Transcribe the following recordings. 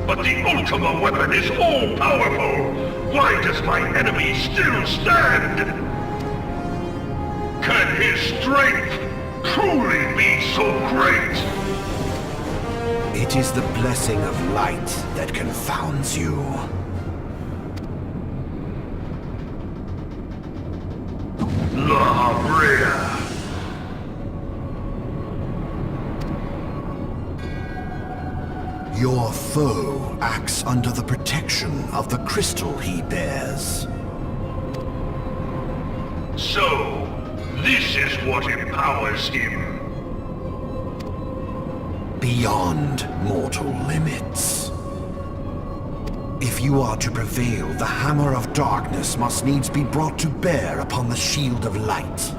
But the Ultima weapon is all-powerful! Why does my enemy still stand? Can his strength truly be so great? It is the blessing of light that confounds you. La Brea. Your foe acts under the protection of the crystal he bears. So, this is what empowers him. Beyond mortal limits. If you are to prevail, the Hammer of Darkness must needs be brought to bear upon the Shield of Light.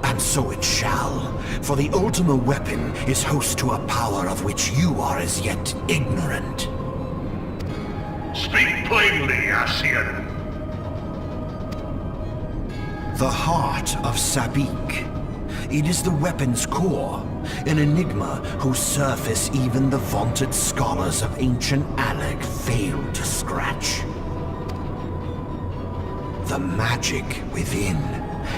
And so it shall, for the Ultima weapon is host to a power of which you are as yet ignorant. Speak plainly, Ascian. The heart of Sabik. It is the weapon's core, an enigma whose surface even the vaunted scholars of ancient Alec failed to scratch. The magic within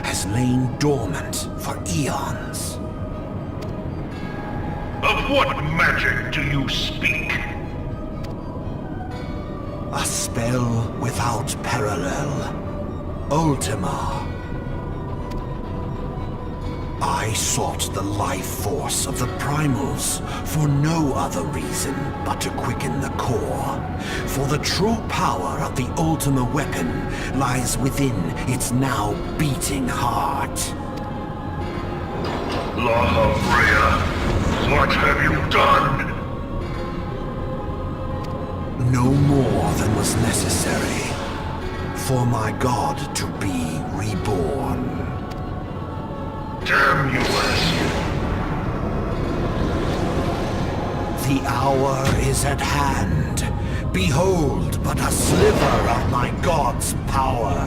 has lain dormant for eons. Of what magic do you speak? A spell without parallel. Ultima. I sought the life force of the primals for no other reason but to quicken the core. For the true power of the Ultima weapon lies within its now beating heart. La Brea, what have you done? No more than was necessary for my god to be reborn. Damn you, Ascian. The hour is at hand. Behold but a sliver of my god's power.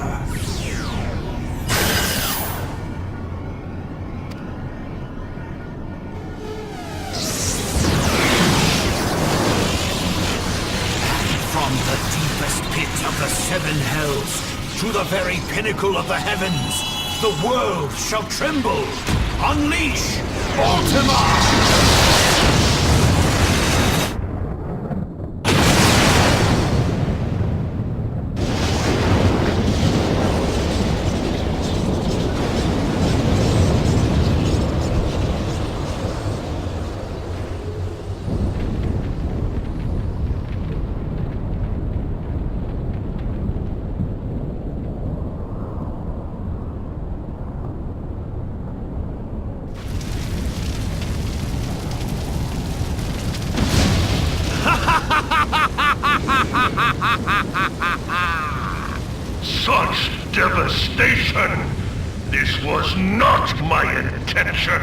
From the deepest pit of the seven hells to the very pinnacle of the heavens, the world shall tremble! Unleash Ultima! Such devastation! This was not my intention!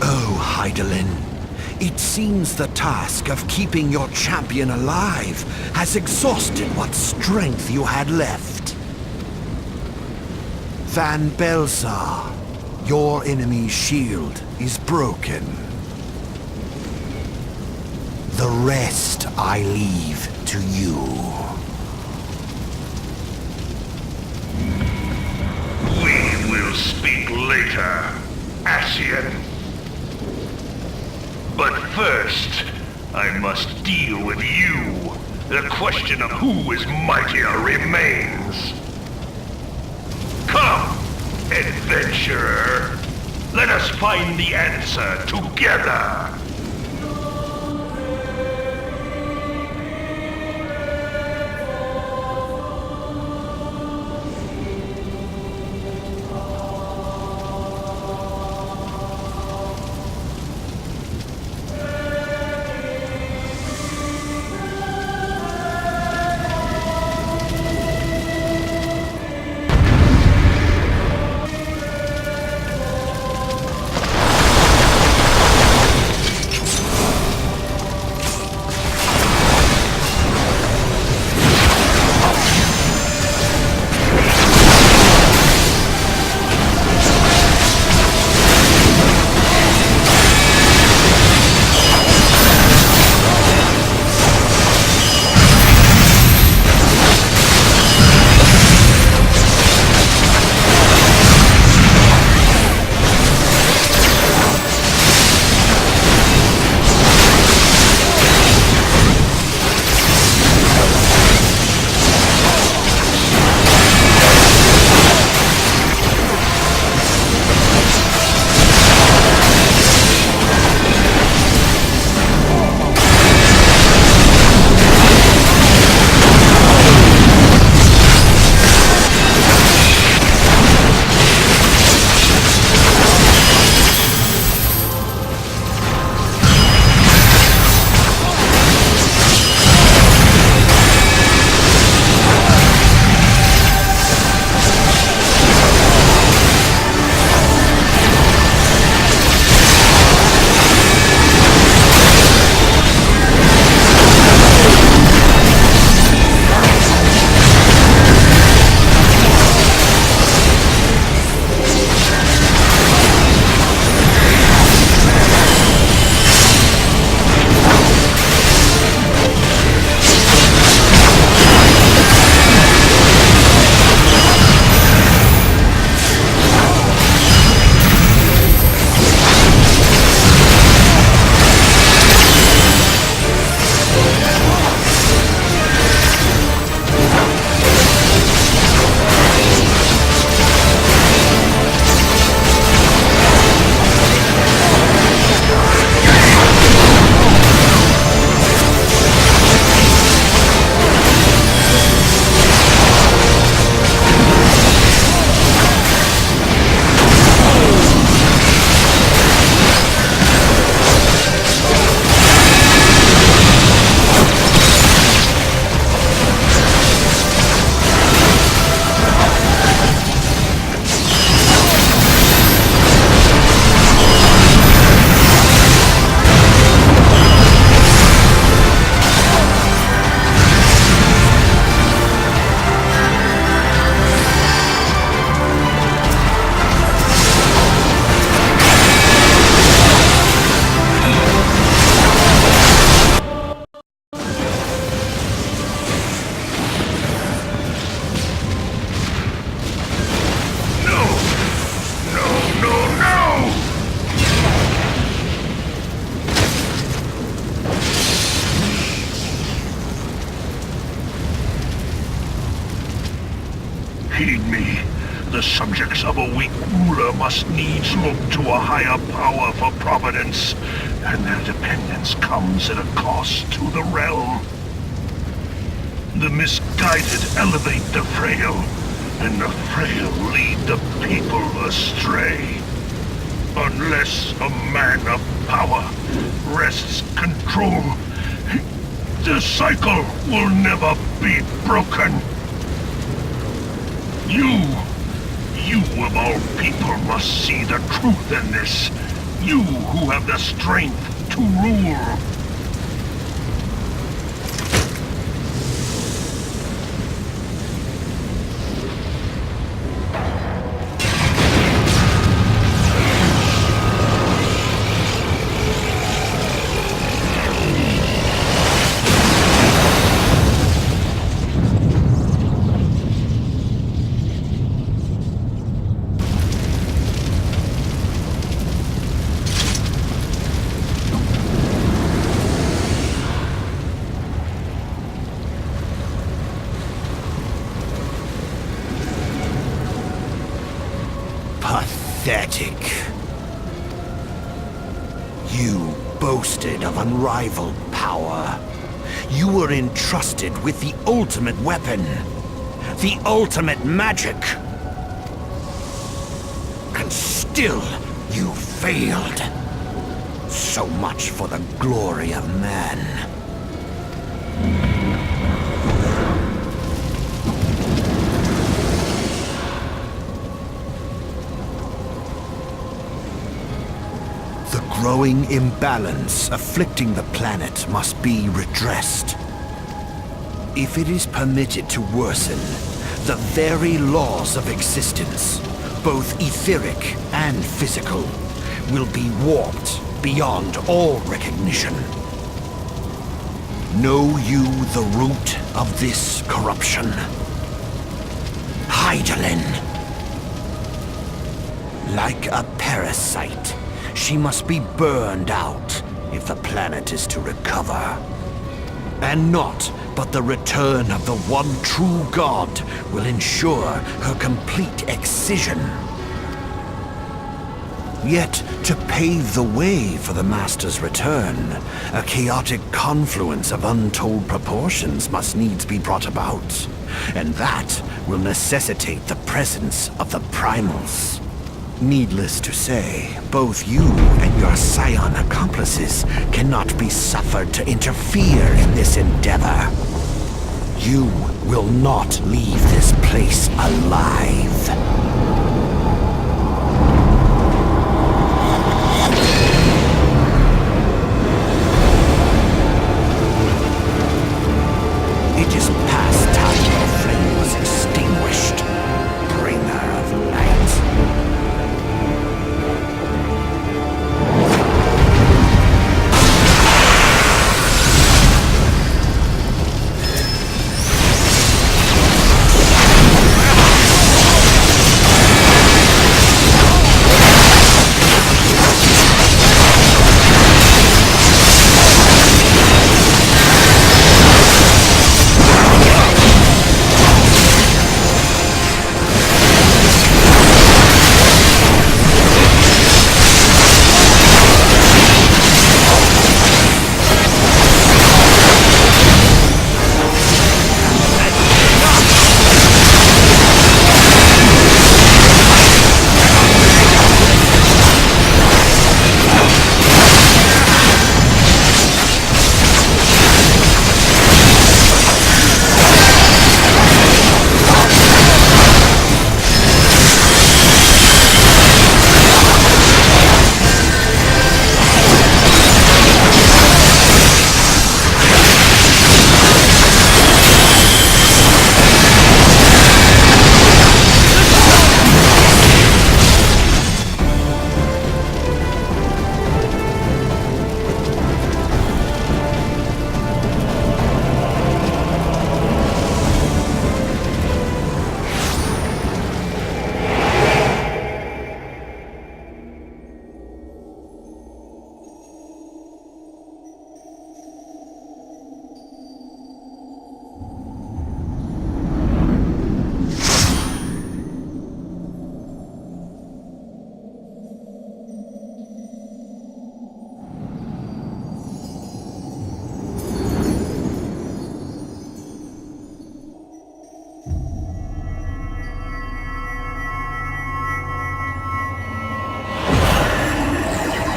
Oh, Hydaelyn. It seems the task of keeping your champion alive has exhausted what strength you had left. Van Belsar, your enemy's shield is broken. The rest I leave to you. We will speak later, Ascian. But first, I must deal with you. The question of who is mightier remains. Come, adventurer. Let us find the answer together. The subjects of a weak ruler must needs look to a higher power for providence, and their dependence comes at a cost to the realm. The misguided elevate the frail, and the frail lead the people astray. Unless a man of power wrests control, the cycle will never be broken. You of all people must see the truth in this. You who have the strength to rule. Pathetic. You boasted of unrivaled power. You were entrusted with the ultimate weapon, the ultimate magic. And still, you failed. So much for the glory of man. The growing imbalance afflicting the planet must be redressed. If it is permitted to worsen, the very laws of existence, both etheric and physical, will be warped beyond all recognition. Know you the root of this corruption? Hydaelyn. Like a parasite, she must be burned out if the planet is to recover. And naught but the return of the one true god will ensure her complete excision. Yet, to pave the way for the Master's return, a chaotic confluence of untold proportions must needs be brought about. And that will necessitate the presence of the primals. Needless to say, both you and your scion accomplices cannot be suffered to interfere in this endeavor. You will not leave this place alive. It is past time your flame was extinguished, bringer of light.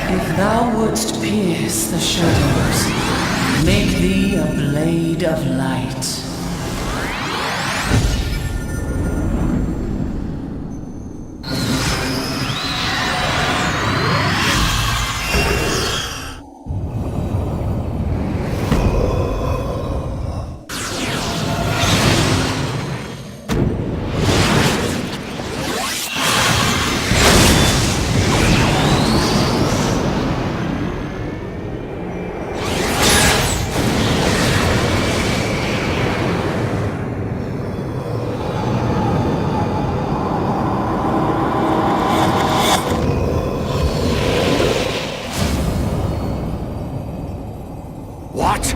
If thou wouldst pierce the shadows, make thee a blade of light. What?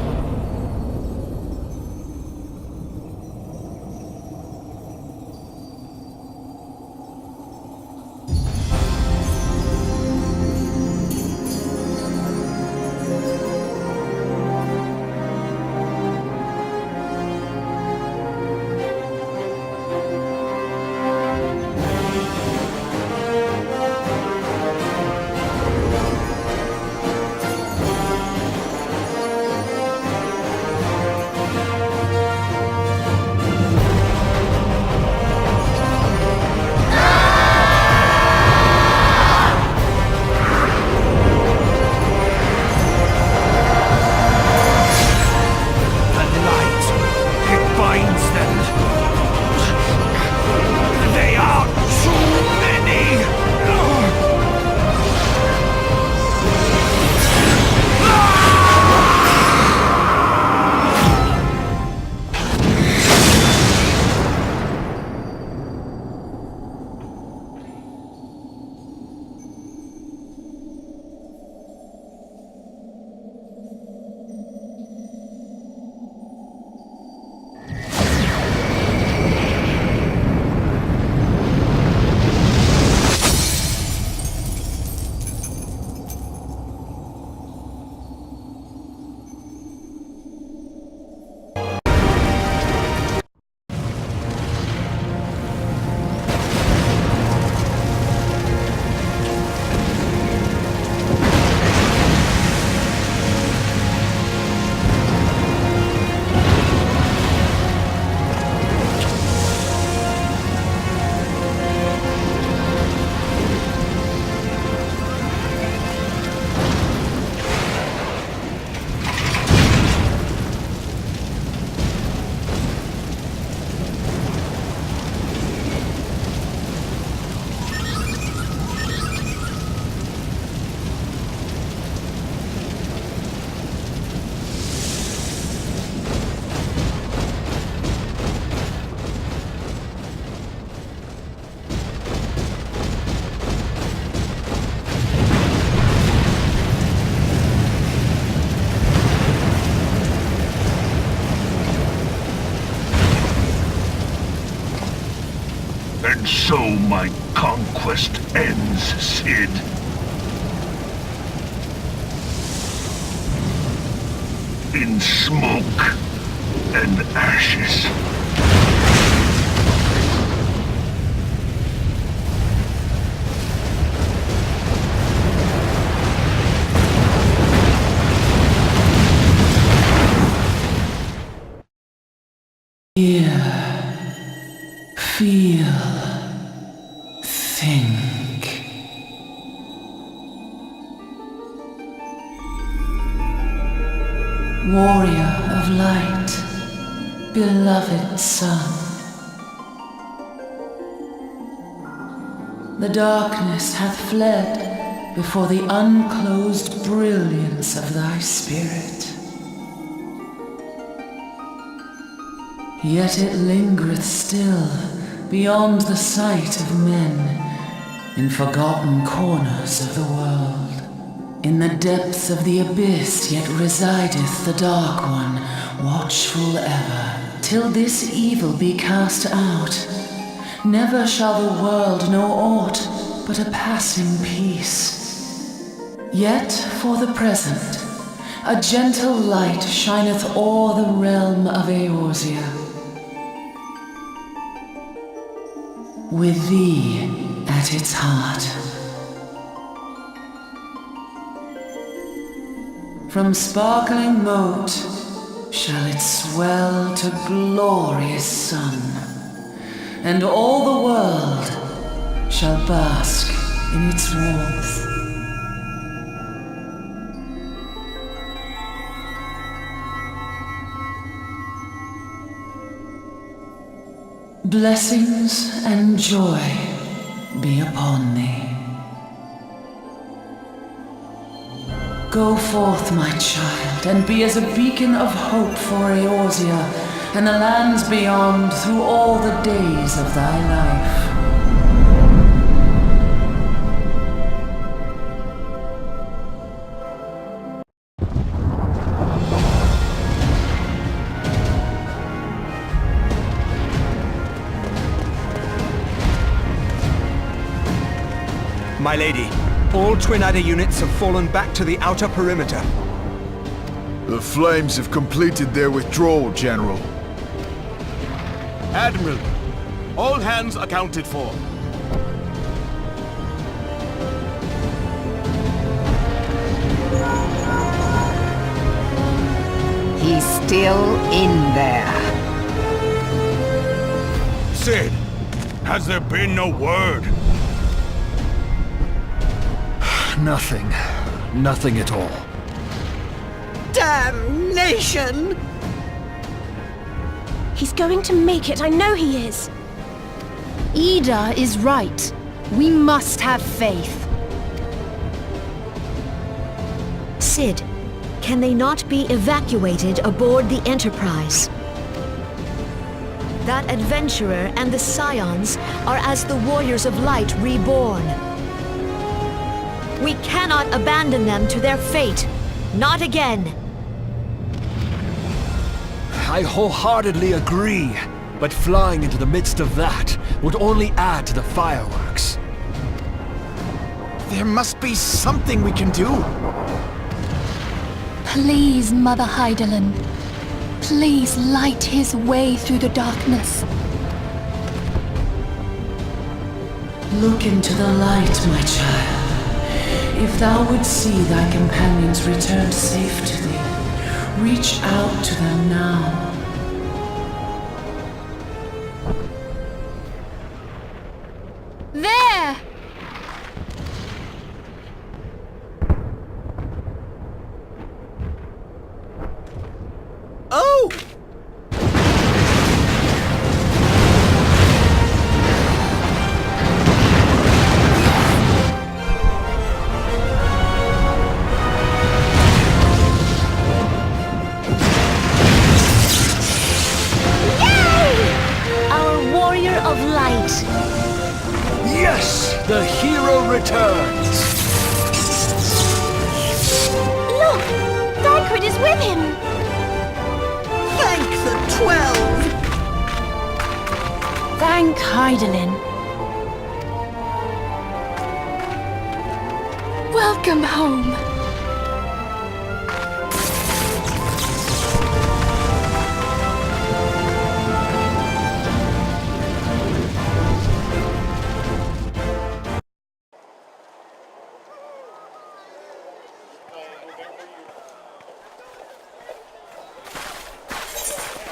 And so my conquest ends, Cid. In smoke and ashes. Hear, feel, think. Warrior of light, beloved son. The darkness hath fled before the unclosed brilliance of thy spirit. Yet it lingereth still beyond the sight of men, in forgotten corners of the world. In the depths of the abyss yet resideth the Dark One, watchful ever, till this evil be cast out. Never shall the world know aught but a passing peace. Yet for the present, a gentle light shineth o'er the realm of Eorzea. With thee at its heart. From sparkling moat shall it swell to glorious sun, and all the world shall bask in its warmth. Blessings and joy be upon thee. Go forth, my child, and be as a beacon of hope for Eorzea and the lands beyond through all the days of thy life. My lady, all Twin Adder units have fallen back to the outer perimeter. The Flames have completed their withdrawal, General. Admiral, all hands accounted for. He's still in there. Sid, has there been no word? Nothing. Nothing at all. Damnation! He's going to make it, I know he is. Ida is right. We must have faith. Sid, can they not be evacuated aboard the Enterprise? That adventurer and the Scions are as the Warriors of Light reborn. We cannot abandon them to their fate. Not again. I wholeheartedly agree, but flying into the midst of that would only add to the fireworks. There must be something we can do. Please, Mother Hydaelyn. Please light his way through the darkness. Look into the light, my child. If thou wouldst see thy companions return safe to thee, reach out to them now. There! Oh! Yes! The hero returns! Look! Thancred is with him! Thank the 12! Thank Hydaelyn. Welcome home.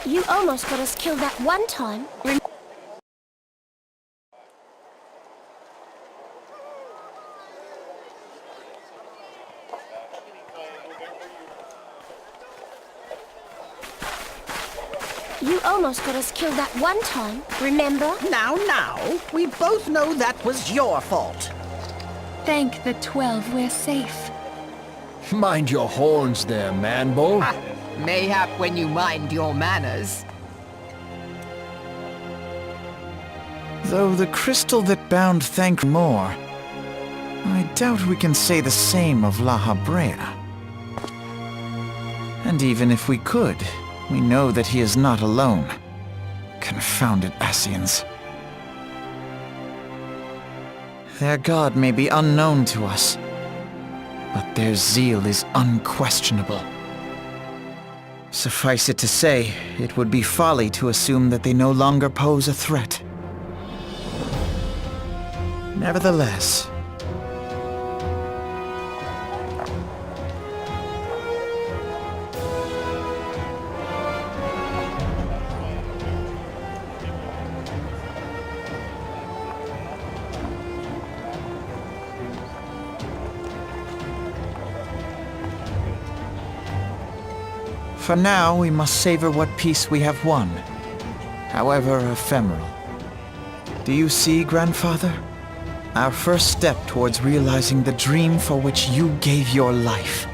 You almost got us killed that one time. You almost got us killed that one time, remember? Now, we both know that was your fault. Thank the 12 we're safe. Mind your horns there, Manbo. Mayhap when you mind your manners. Though the crystal that bound Thancred more, I doubt we can say the same of La Habrea. And even if we could, we know that he is not alone. Confounded Ascians. Their god may be unknown to us, but their zeal is unquestionable. Suffice it to say, it would be folly to assume that they no longer pose a threat. Nevertheless, For now, we must savor what peace we have won, however ephemeral. Do you see, Grandfather? Our first step towards realizing the dream for which you gave your life.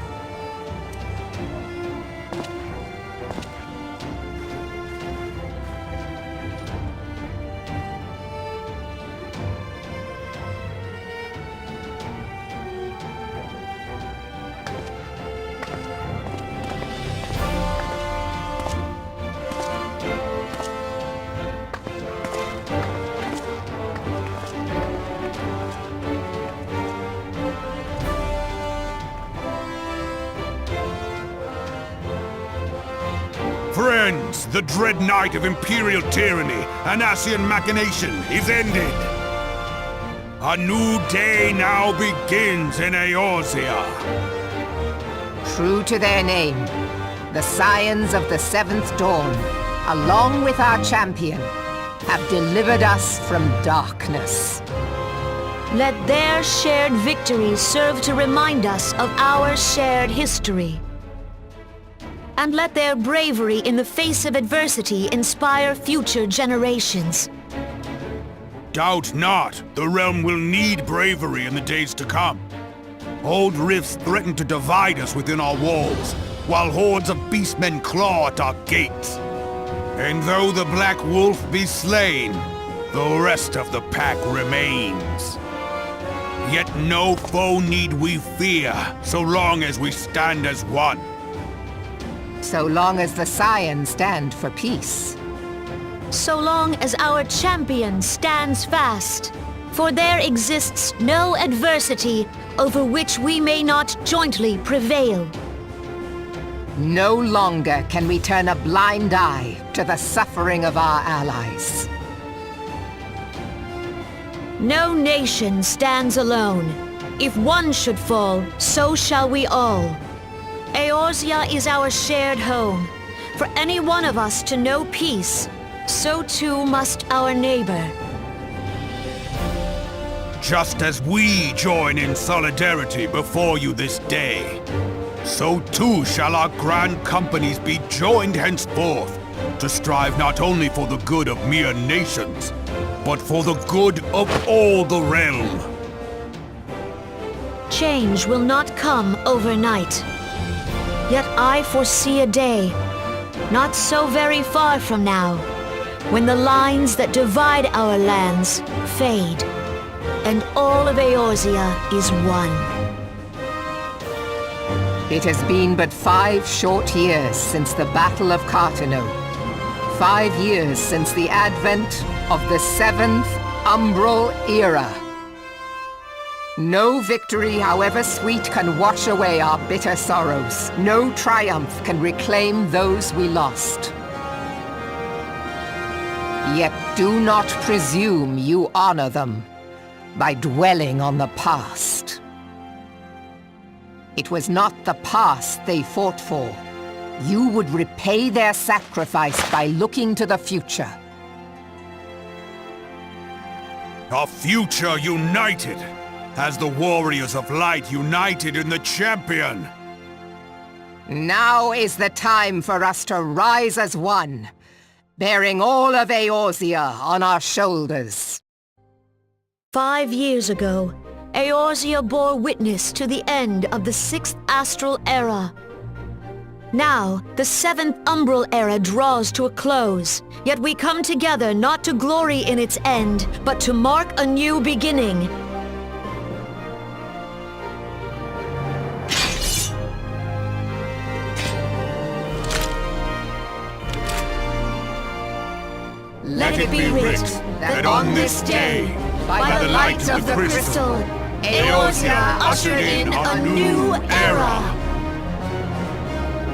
Friends, the dread night of Imperial tyranny and Ascian machination is ended. A new day now begins in Eorzea. True to their name, the Scions of the Seventh Dawn, along with our champion, have delivered us from darkness. Let their shared victory serve to remind us of our shared history. And let their bravery in the face of adversity inspire future generations. Doubt not, the realm will need bravery in the days to come. Old rifts threaten to divide us within our walls, while hordes of beastmen claw at our gates. And though the Black Wolf be slain, the rest of the pack remains. Yet no foe need we fear, so long as we stand as one. So long as the Scions stand for peace. So long as our champion stands fast. For there exists no adversity over which we may not jointly prevail. No longer can we turn a blind eye to the suffering of our allies. No nation stands alone. If one should fall, so shall we all. Eorzea is our shared home. For any one of us to know peace, so too must our neighbor. Just as we join in solidarity before you this day, so too shall our grand companies be joined henceforth to strive not only for the good of mere nations, but for the good of all the realm. Change will not come overnight. Yet I foresee a day, not so very far from now, when the lines that divide our lands fade, and all of Eorzea is one. It has been but 5 short years since the Battle of Cartano. 5 years since the advent of the 7th Umbral Era. No victory, however sweet, can wash away our bitter sorrows. No triumph can reclaim those we lost. Yet do not presume you honor them by dwelling on the past. It was not the past they fought for. You would repay their sacrifice by looking to the future. A future united, as the warriors of light united in the champion. Now is the time for us to rise as one, bearing all of Eorzea on our shoulders. 5 years ago, Eorzea bore witness to the end of the 6th Astral Era. Now, the 7th Umbral Era draws to a close, yet we come together not to glory in its end, but to mark a new beginning. Let it be writ that on this day, by the light of the crystal, Eorzea ushered in a new era.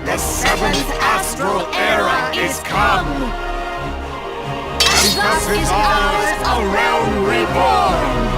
The 7th Astral Era is come! And thus is ours a Realm Reborn!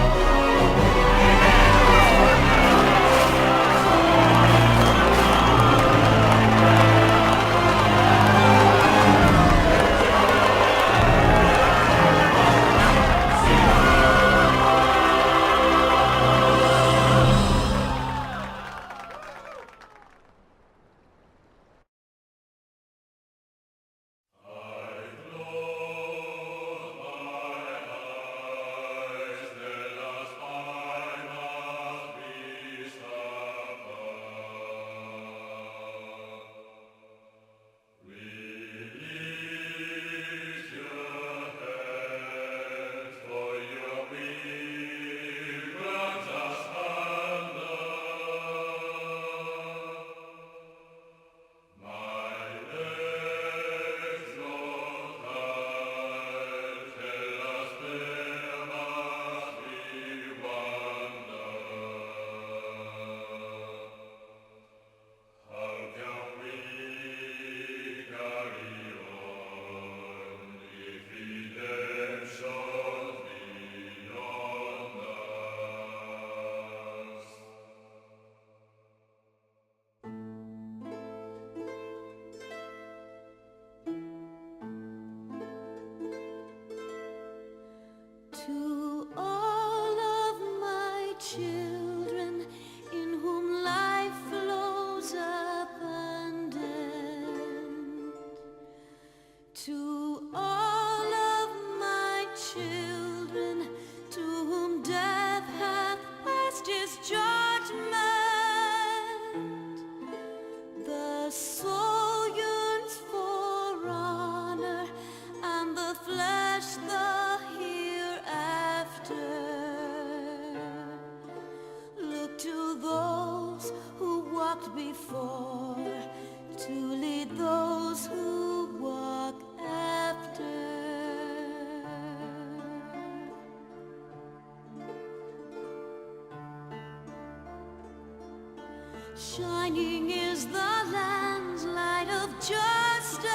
Shining is the land's light of justice.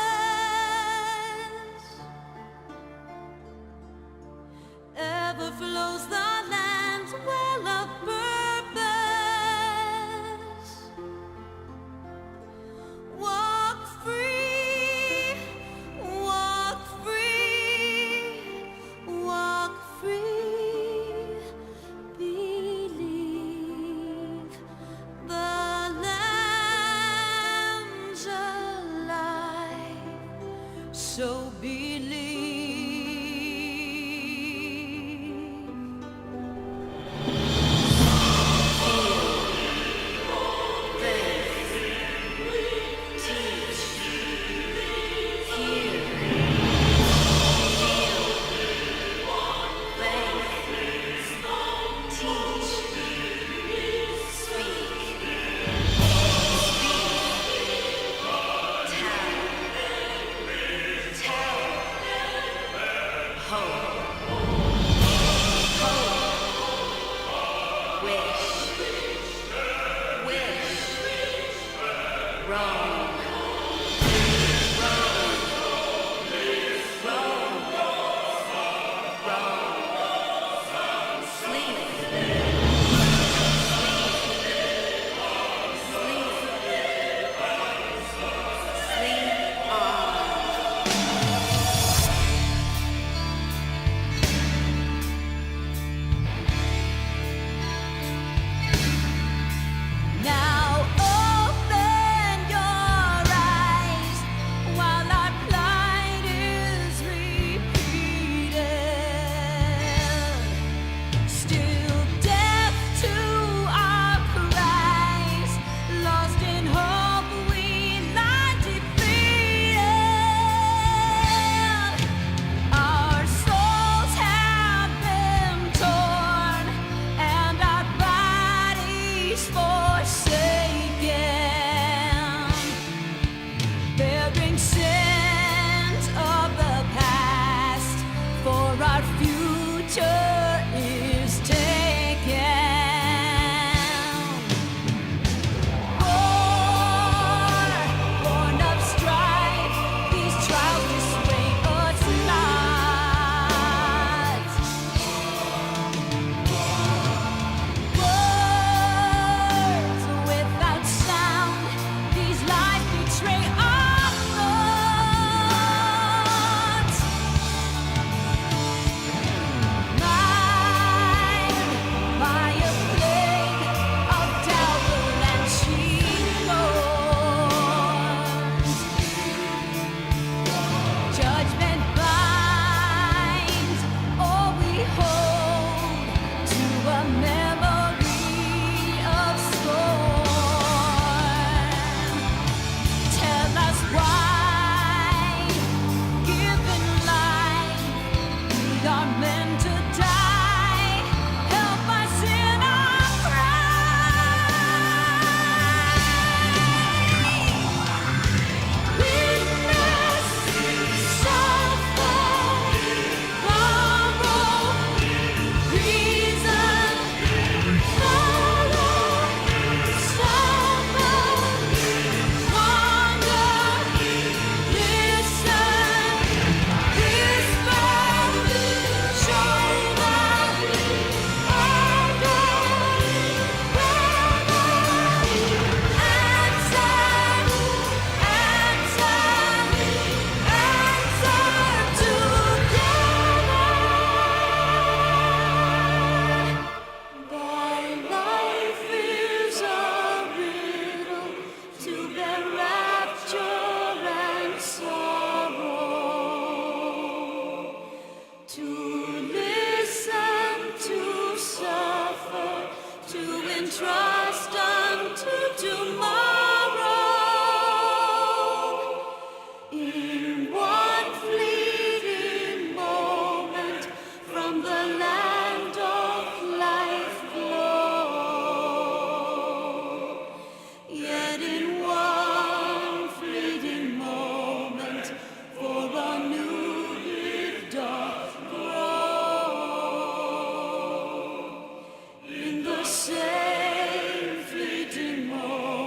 Ever flows the land's well of purpose. Walk free, walk free, walk free. Believe the lamb's alive. So believe. Same fleeting moment.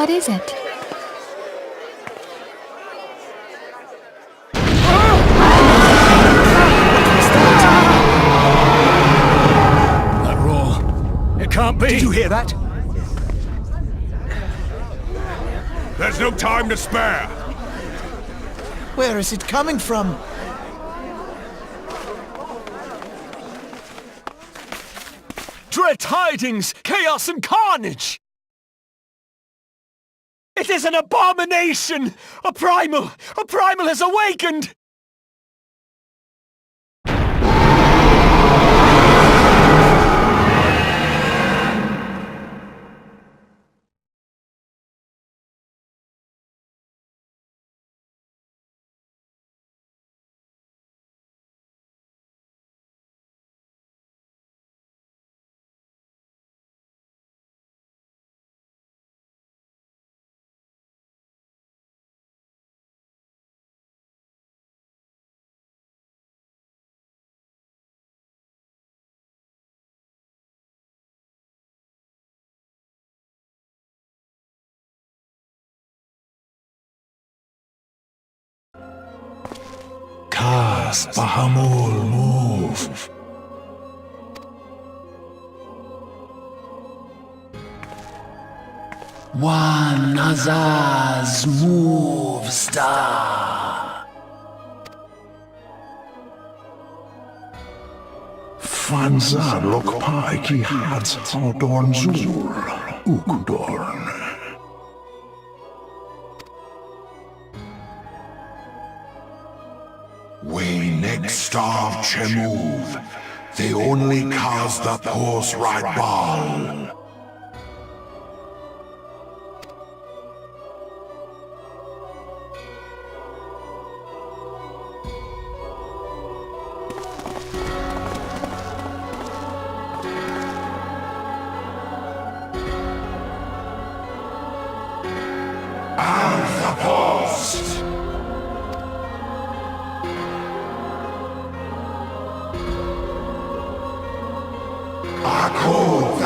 What is it? That roar. It can't be. Did you hear that? There's no time to spare! Where is it coming from? Dread tidings! Chaos and carnage! It is an abomination! A primal! A primal has awakened! Cast Bahamul move. One Azaz move star. Fanza Lokpai ki Hadz Aldorn Zur Ukdorn. We next starve Chemuv. They only cause the horse right ball. Akko,